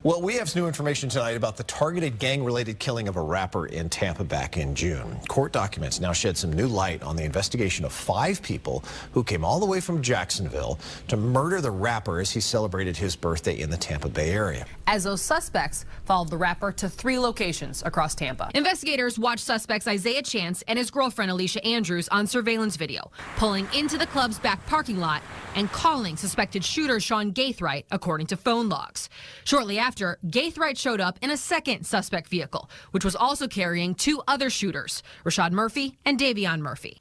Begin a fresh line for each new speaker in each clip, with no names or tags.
Well, we have new information tonight about the targeted gang-related killing of a rapper in Tampa back in June. Court documents now shed some new light on the investigation of 5 people who came all the way from Jacksonville to murder the rapper as he celebrated his birthday in the Tampa Bay area.
As those suspects followed the rapper to 3 locations across Tampa. Investigators watched suspects Isaiah Chance and his girlfriend Alicia Andrews on surveillance video, pulling into the club's back parking lot and calling suspected shooter Sean Gaithright, according to phone logs. Shortly after, Gaithright showed up in a second suspect vehicle, which was also carrying 2 other shooters, Rashad Murphy and Davion Murphy.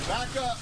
Back up,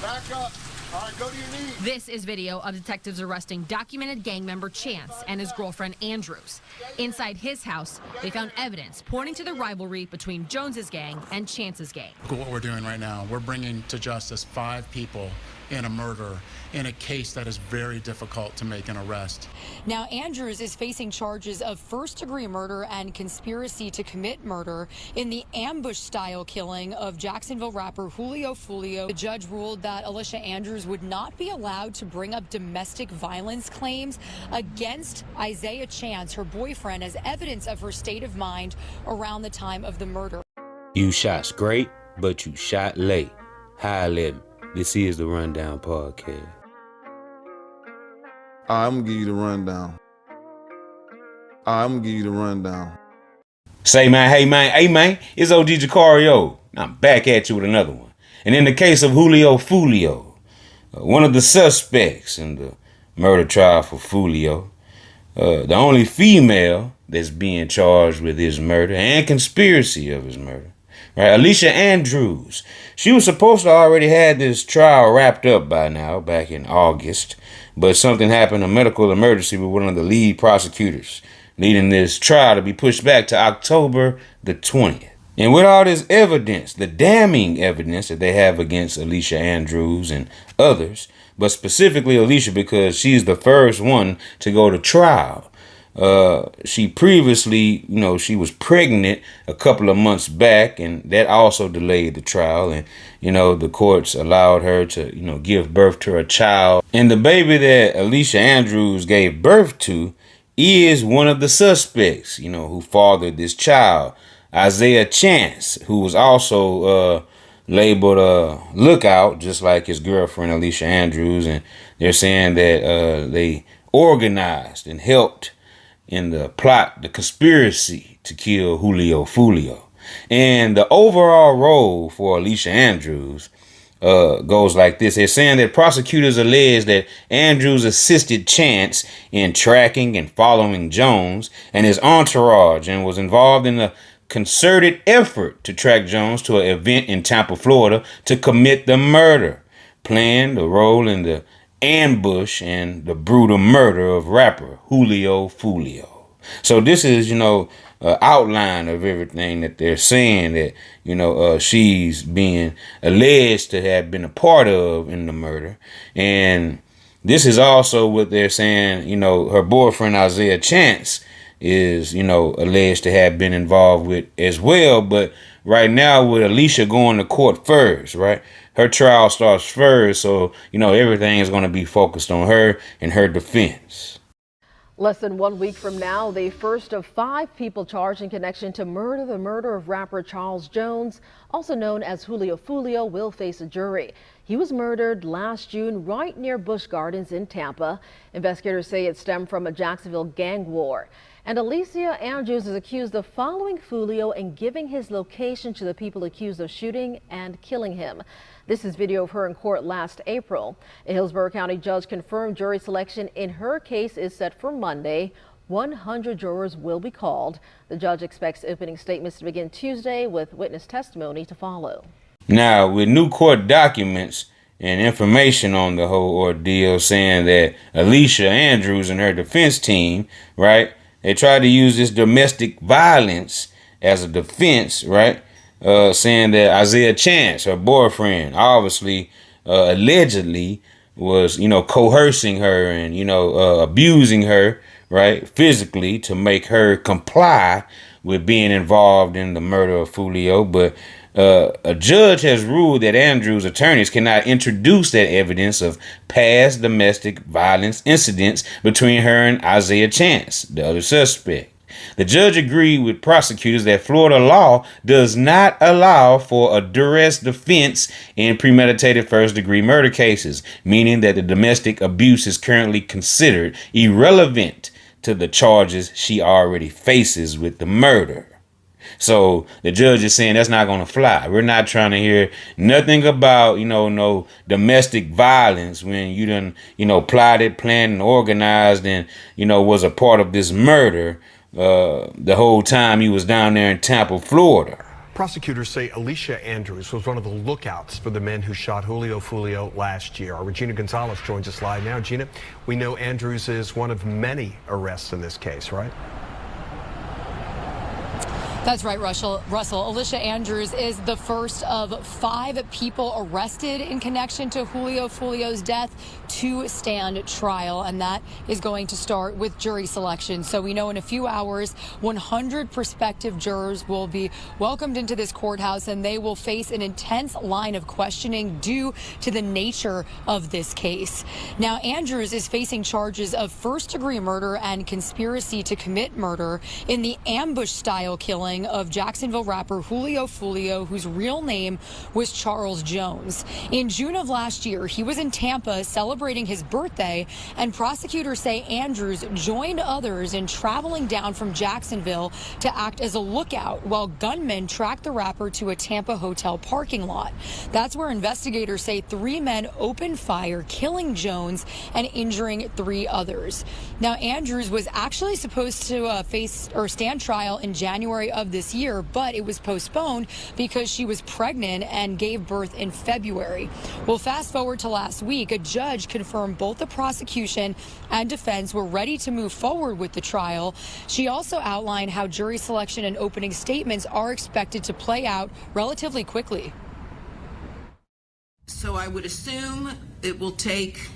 back up. All right, go to your knees.
This is video of detectives arresting documented gang member Chance and his girlfriend Andrews. Inside his house, they found evidence pointing to the rivalry between Jones's gang and Chance's gang.
What we're doing right now, we're bringing to justice 5 people in a murder in a case that is very difficult to make an arrest.
Now, Andrews is facing charges of first-degree murder and conspiracy to commit murder in the ambush-style killing of Jacksonville rapper Julio Foolio. The judge ruled that Alicia Andrews would not be allowed to bring up domestic violence claims against Isaiah Chance, her boyfriend, as evidence of her state of mind around the time of the murder.
You shot straight, but you shot late. Hi, Lem. This is the Rundown Podcast.
I'm going to give you the rundown. I'm going to give you the rundown.
Say, man, hey, man, it's OG Jucario. I'm back at you with another one. And in the case of Julio Foolio, one of the suspects in the murder trial for Foolio, the only female that's being charged with his murder and conspiracy of his murder, right? Alicia Andrews. She was supposed to already had this trial wrapped up by now, back in August, but something happened, a medical emergency with one of the lead prosecutors, leading this trial to be pushed back to October the 20th. And with all this evidence, the damning evidence that they have against Alicia Andrews and others, but specifically Alicia because she's the first one to go to trial. She previously, she was pregnant a couple of months back, and that also delayed the trial. And, the courts allowed her to, give birth to a child. And the baby that Alicia Andrews gave birth to is one of the suspects, who fathered this child, Isaiah Chance, who was also labeled lookout, just like his girlfriend, Alicia Andrews. And they're saying that they organized and helped in the plot, the conspiracy to kill Julio Foolio. And the overall role for Alicia Andrews goes like this. They're saying that prosecutors allege that Andrews assisted Chance in tracking and following Jones and his entourage and was involved in a concerted effort to track Jones to an event in Tampa, Florida to commit the murder, playing the role in the ambush and the brutal murder of rapper Julio Foolio. So this is, an outline of everything that they're saying that, she's being alleged to have been a part of in the murder. And this is also what they're saying, her boyfriend Isaiah Chance is, alleged to have been involved with as well. But right now with Alicia going to court first, right? Her trial starts first, so, everything is going to be focused on her and her defense.
Less than 1 week from now, the first of 5 people charged in connection to the murder of rapper Charles Jones, also known as Julio Foolio, will face a jury. He was murdered last June right near Busch Gardens in Tampa. Investigators say it stemmed from a Jacksonville gang war. And Alicia Andrews is accused of following Foolio and giving his location to the people accused of shooting and killing him. This is video of her in court last April. A Hillsborough County judge confirmed jury selection in her case is set for Monday. 100 jurors will be called. The judge expects opening statements to begin Tuesday with witness testimony to follow.
Now, with new court documents and information on the whole ordeal saying that Alicia Andrews and her defense team, right, they tried to use this domestic violence as a defense, right? Saying that Isaiah Chance, her boyfriend, obviously, allegedly was, coercing her and, abusing her, right, physically to make her comply with being involved in the murder of Foolio. But a judge has ruled that Andrews' attorneys cannot introduce that evidence of past domestic violence incidents between her and Isaiah Chance, the other suspect. The judge agreed with prosecutors that Florida law does not allow for a duress defense in premeditated first-degree murder cases, meaning that the domestic abuse is currently considered irrelevant to the charges she already faces with the murder. So the judge is saying that's not going to fly. We're not trying to hear nothing about, no domestic violence when you done, plotted, planned, and organized and, was a part of this murder the whole time you was down there in Tampa, Florida.
Prosecutors say Alicia Andrews was one of the lookouts for the men who shot Julio Foolio last year. Our Regina Gonzalez joins us live now. Gina, we know Andrews is one of many arrests in this case, right?
That's right, Russell. Alicia Andrews is the first of 5 people arrested in connection to Julio Foolio's death to stand trial, and that is going to start with jury selection. So we know in a few hours, 100 prospective jurors will be welcomed into this courthouse, and they will face an intense line of questioning due to the nature of this case. Now, Andrews is facing charges of first-degree murder and conspiracy to commit murder in the ambush-style killing of Jacksonville rapper Julio Foolio, whose real name was Charles Jones. In June of last year, he was in Tampa celebrating his birthday, and prosecutors say Andrews joined others in traveling down from Jacksonville to act as a lookout while gunmen tracked the rapper to a Tampa hotel parking lot. That's where investigators say 3 men opened fire, killing Jones and injuring 3 others. Now, Andrews was actually supposed to face or stand trial in January of this year, but it was postponed because she was pregnant and gave birth in February. Well, fast forward to last week, a judge confirmed both the prosecution and defense were ready to move forward with the trial. She also outlined how jury selection and opening statements are expected to play out relatively quickly.
So I would assume it will take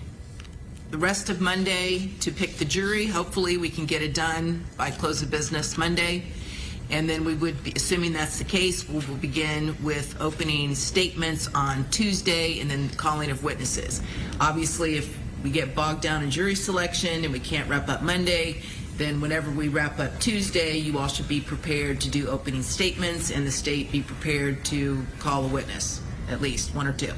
the rest of Monday to pick the jury. Hopefully we can get it done by close of business Monday. And then we would be, assuming that's the case, we will begin with opening statements on Tuesday and then calling of witnesses. Obviously, if we get bogged down in jury selection and we can't wrap up Monday, then whenever we wrap up Tuesday, you all should be prepared to do opening statements and the state be prepared to call a witness, at least 1 or 2.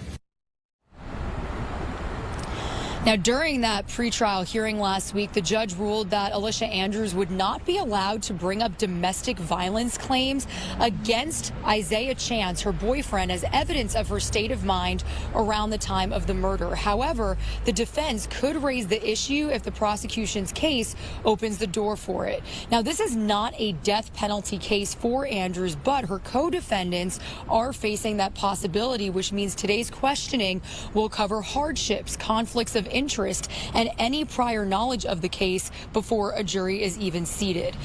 Now, during that pretrial hearing last week, the judge ruled that Alicia Andrews would not be allowed to bring up domestic violence claims against Isaiah Chance, her boyfriend, as evidence of her state of mind around the time of the murder. However, the defense could raise the issue if the prosecution's case opens the door for it. Now, this is not a death penalty case for Andrews, but her co-defendants are facing that possibility, which means today's questioning will cover hardships, conflicts of interest, and any prior knowledge of the case before a jury is even seated.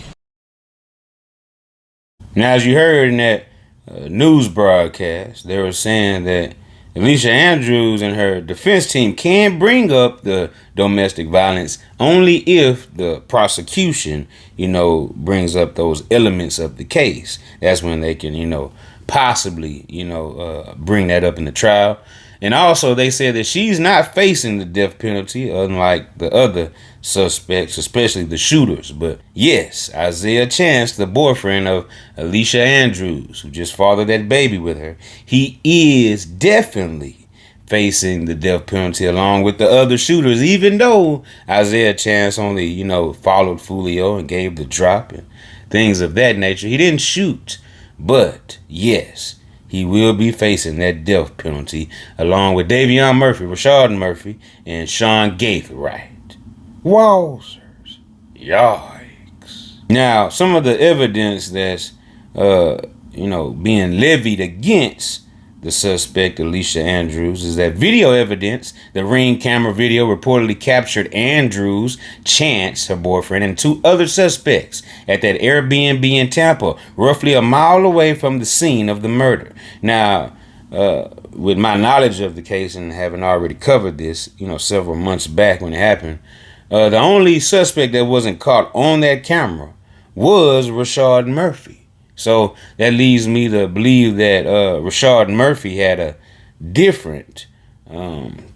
Now, as you heard in that news broadcast, they were saying that Alicia Andrews and her defense team can bring up the domestic violence only if the prosecution, brings up those elements of the case. That's when they can, possibly, bring that up in the trial. And also, they said that she's not facing the death penalty, unlike the other suspects, especially the shooters. But yes, Isaiah Chance, the boyfriend of Alicia Andrews, who just fathered that baby with her, he is definitely facing the death penalty along with the other shooters, even though Isaiah Chance only, followed Foolio and gave the drop and things of that nature. He didn't shoot. But yes, he will be facing that death penalty along with Davion Murphy, Rashard Murphy, and Sean Gaithright. Wowzers. Yikes. Now, some of the evidence that's, being levied against the suspect, Alicia Andrews, is that video evidence. The Ring camera video reportedly captured Andrews, Chance, her boyfriend, and 2 other suspects at that Airbnb in Tampa, roughly a mile away from the scene of the murder. Now, with my knowledge of the case and having already covered this, several months back when it happened, The only suspect that wasn't caught on that camera was Rashad Murphy. So that leads me to believe that Rashad Murphy had a different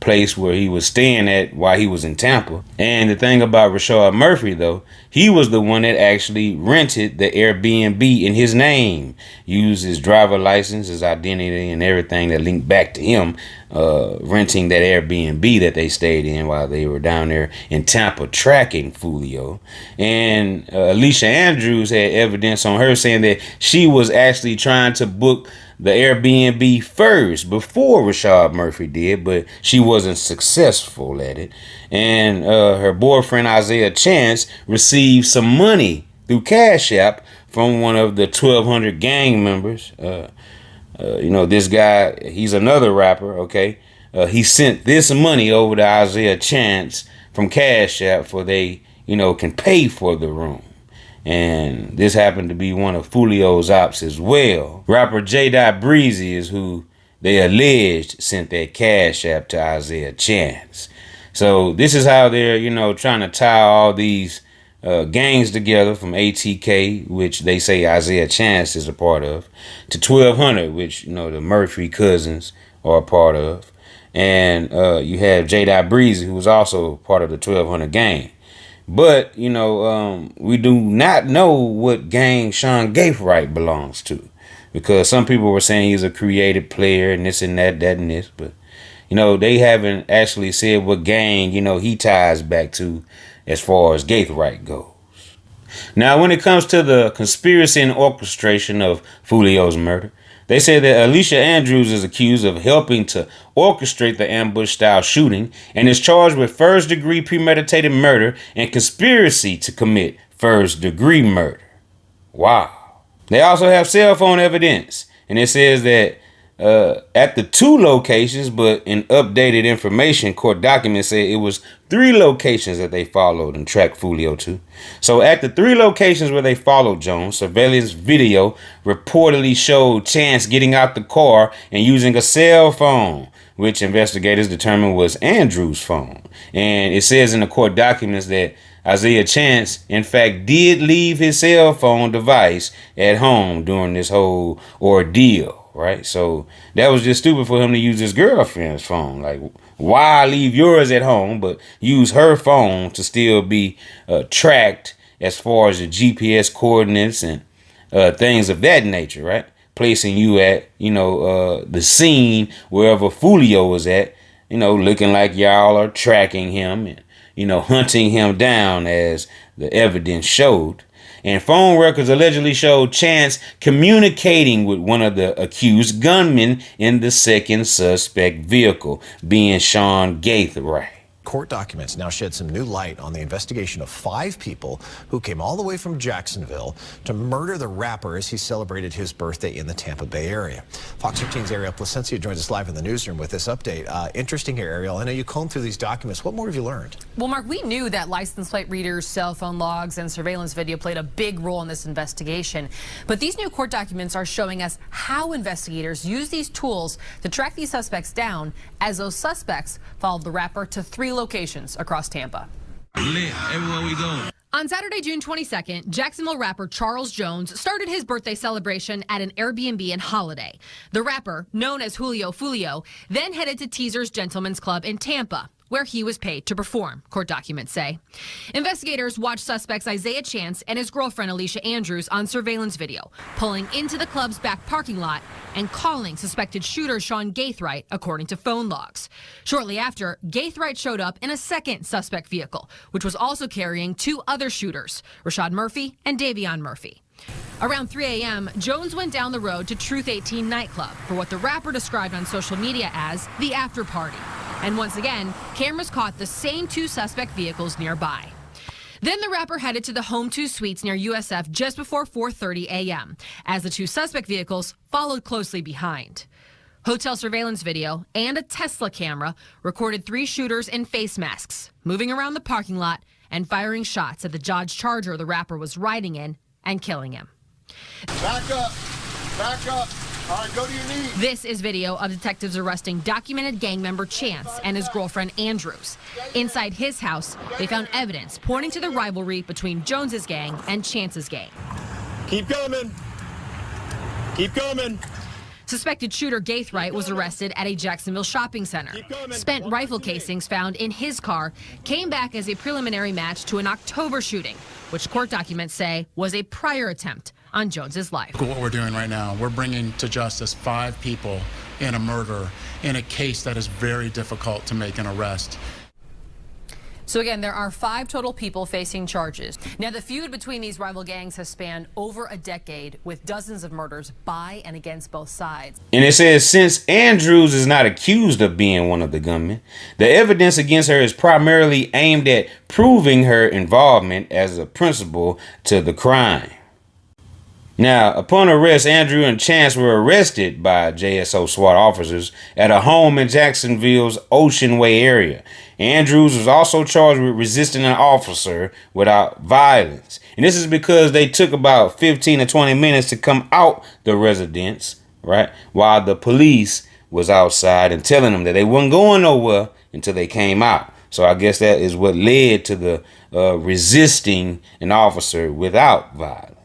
place where he was staying at while he was in Tampa. And the thing about Rashad Murphy, though, he was the one that actually rented the Airbnb in his name, used his driver license, his identity, and everything that linked back to him renting that Airbnb that they stayed in while they were down there in Tampa tracking Foolio. And Alicia Andrews had evidence on her saying that she was actually trying to book the Airbnb first before Rashad Murphy did, but she wasn't successful at it. And her boyfriend Isaiah Chance received some money through Cash App from one of the 1,200 gang members. This guy, he's another rapper, okay? He sent this money over to Isaiah Chance from Cash App for they, can pay for the room. And this happened to be one of Foolio's ops as well. Rapper J. Breezy is who they alleged sent that Cash App to Isaiah Chance. So this is how they're, trying to tie all these gangs together, from ATK, which they say Isaiah Chance is a part of, to 1,200, which, the Murphy cousins are a part of. And you have J. Breezy, who was also part of the 1,200 gang. But, we do not know what gang Sean Gaithright belongs to, because some people were saying he's a creative player and this and that and this. But, they haven't actually said what gang, he ties back to as far as Gaithright goes. Now, when it comes to the conspiracy and orchestration of Foolio's murder, they say that Alicia Andrews is accused of helping to orchestrate the ambush-style shooting and is charged with first-degree premeditated murder and conspiracy to commit first-degree murder. Wow. They also have cell phone evidence, and it says that at the 2 locations, but in updated information, court documents say it was 3 locations that they followed and tracked Foolio to. So at the 3 locations where they followed Jones, surveillance video reportedly showed Chance getting out the car and using a cell phone, which investigators determined was Andrews' phone. And it says in the court documents that Isaiah Chance, in fact, did leave his cell phone device at home during this whole ordeal. Right, so that was just stupid for him to use his girlfriend's phone. Like, why leave yours at home, but use her phone to still be tracked as far as the GPS coordinates and things of that nature, right? Placing you at, the scene wherever Foolio was at, looking like y'all are tracking him and, hunting him down as the evidence showed. And phone records allegedly showed Chance communicating with one of the accused gunmen in the second suspect vehicle, being Sean Gaithright.
Court documents now shed some new light on the investigation of 5 people who came all the way from Jacksonville to murder the rapper as he celebrated his birthday in the Tampa Bay area. Fox 13's Ariel Placencia joins us live in the newsroom with this update. Interesting here, Ariel. I know you combed through these documents. What more have you learned?
Well, Mark, we knew that license plate readers, cell phone logs, and surveillance video played a big role in this investigation. But these new court documents are showing us how investigators use these tools to track these suspects down, as those suspects followed the rapper to 3 locations across Tampa.
Everywhere we go.
On Saturday, June 22nd, Jacksonville rapper Charles Jones started his birthday celebration at an Airbnb in Holiday. The rapper, known as Julio Foolio, then headed to Teaser's Gentleman's Club in Tampa, where he was paid to perform, court documents say. Investigators watched suspects Isaiah Chance and his girlfriend Alicia Andrews on surveillance video, pulling into the club's back parking lot and calling suspected shooter Sean Gaithright, according to phone logs. Shortly after, Gaithright showed up in a second suspect vehicle, which was also carrying 2 other shooters, Rashad Murphy and Davion Murphy. Around 3 a.m., Jones went down the road to Truth 18 nightclub for what the rapper described on social media as the after party. And once again, cameras caught the same 2 suspect vehicles nearby. Then the rapper headed to the Home 2 Suites near USF just before 4:30 a.m., as the 2 suspect vehicles followed closely behind. Hotel surveillance video and a Tesla camera recorded 3 shooters in face masks, moving around the parking lot and firing shots at the Dodge Charger the rapper was riding in and killing him.
Back up. Back up.
This is video of detectives arresting documented gang member Chance and his girlfriend Andrews. Inside his house, they found evidence pointing to the rivalry between Jones's gang and Chance's gang.
Keep coming. Keep coming.
Suspected shooter Gaithright was arrested at a Jacksonville shopping center. Spent rifle casings found in his car came back as a preliminary match to an October shooting, which court documents say was a prior attempt on Jones's life.
What we're doing right now, we're bringing to justice 5 people in a murder in a case that is very difficult to make an arrest.
So again, there are 5 total people facing charges. Now, the feud between these rival gangs has spanned over a decade, with dozens of murders by and against both sides.
And it says since Andrews is not accused of being one of the gunmen, the evidence against her is primarily aimed at proving her involvement as a principal to the crime. Now, upon arrest, Andrew and Chance were arrested by JSO SWAT officers at a home in Jacksonville's Ocean Way area. Andrews was also charged with resisting an officer without violence. And this is because they took about 15 to 20 minutes to come out the residence, right, while the police was outside and telling them that they weren't going nowhere until they came out. So I guess that is what led to the resisting an officer without violence.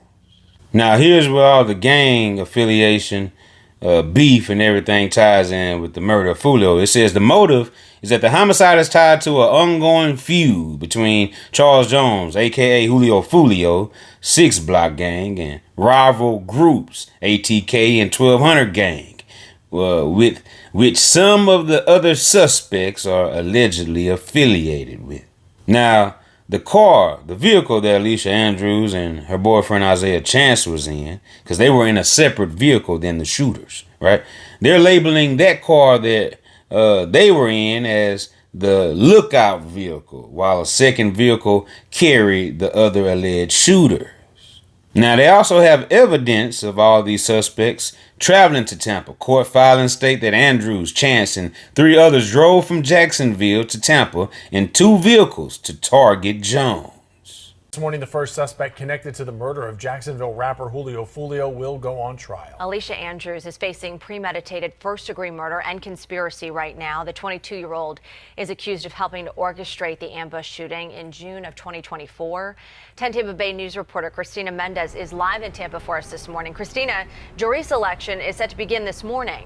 Now, here's where all the gang affiliation, beef and everything ties in with the murder of Foolio. It says the motive is that the homicide is tied to an ongoing feud between Charles Jones, a.k.a. Julio Foolio, 6 Block Gang, and rival groups, ATK and 1200 Gang, with which some of the other suspects are allegedly affiliated with. Now, the vehicle that Alicia Andrews and her boyfriend Isaiah Chance was in, because they were in a separate vehicle than the shooters, right? They're labeling that car that they were in as the lookout vehicle, while a second vehicle carried the other alleged shooters. Now, they also have evidence of all these suspects traveling to Tampa. Court filings state that Andrews, Chance, and 3 others drove from Jacksonville to Tampa in 2 vehicles to target Jones.
This morning, the first suspect connected to the murder of Jacksonville rapper Julio Foolio will go on trial.
Alicia Andrews is facing premeditated first-degree murder and conspiracy right now. The 22-year-old is accused of helping to orchestrate the ambush shooting in June of 2024. 10 Tampa Bay News reporter Christina Mendez is live in Tampa for us this morning. Christina, jury selection is set to begin this morning.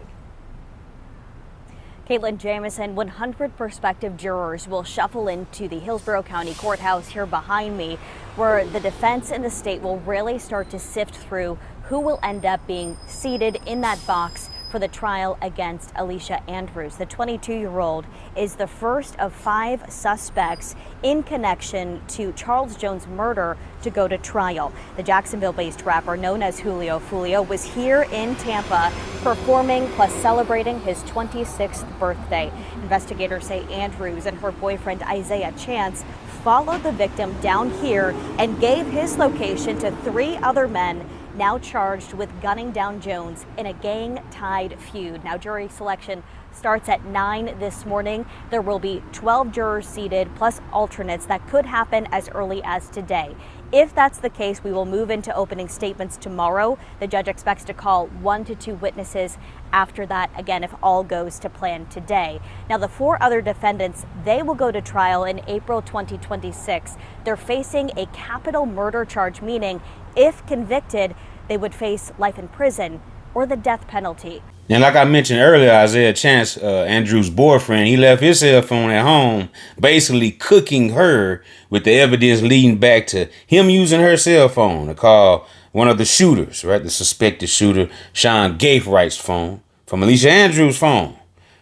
Caitlin Jamison, 100 prospective jurors will shuffle into the Hillsborough County Courthouse here behind me, where the defense and the state will really start to sift through who will end up being seated in that box for the trial against Alicia Andrews. The 22-year-old is the first of 5 suspects in connection to Charles Jones' murder to go to trial. The Jacksonville-based rapper known as Julio Foolio was here in Tampa performing plus celebrating his 26th birthday. Investigators say Andrews and her boyfriend Isaiah Chance followed the victim down here and gave his location to 3 other men now charged with gunning down Jones in a gang-tied feud. Now, jury selection starts at 9 this morning. There will be 12 jurors seated plus alternates. That could happen as early as today. If that's the case, we will move into opening statements tomorrow. The judge expects to call 1 to 2 witnesses after that, again, if all goes to plan today. Now, the 4 other defendants, they will go to trial in April 2026. They're facing a capital murder charge, meaning if convicted, they would face life in prison or the death penalty.
And like I mentioned earlier, Isaiah Chance, Andrew's boyfriend, he left his cell phone at home, basically cooking her with the evidence leading back to him using her cell phone to call one of the shooters, right? The suspected shooter, Sean Gaithright's phone from Alicia Andrews' phone,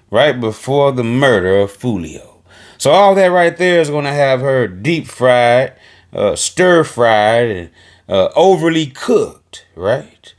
right before the murder of Foolio. So all that right there is going to have her deep fried, stir fried, and overly cooked, right?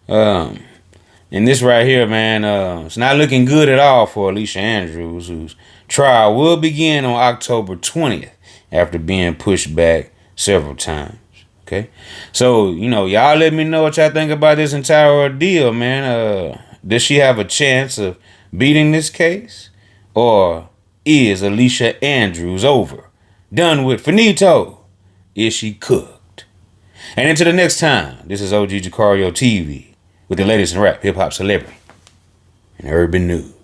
And this right here, man, it's not looking good at all for Alicia Andrews, whose trial will begin on October 20th after being pushed back several times. Okay, so, you know, y'all let me know what y'all think about this entire ordeal, man. Does she have a chance of beating this case? Or is Alicia Andrews over? Done with, finito? Is she cooked? And until the next time, this is OG Jucario TV. with the latest in rap, hip-hop, celebrity, and urban news.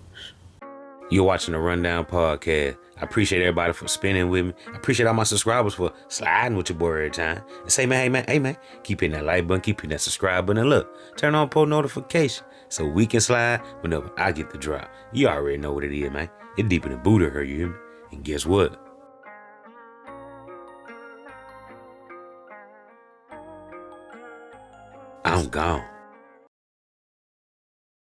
You're watching the Rundown Podcast. I appreciate everybody for spinning with me. I appreciate all my subscribers for sliding with your boy every time. And say, man, hey, man, keep hitting that like button, keep hitting that subscribe button, and look, turn on post notification so we can slide whenever I get the drop. You already know what it is, man. It's deeper than Buddha, her, you hear me? And guess what? I'm gone.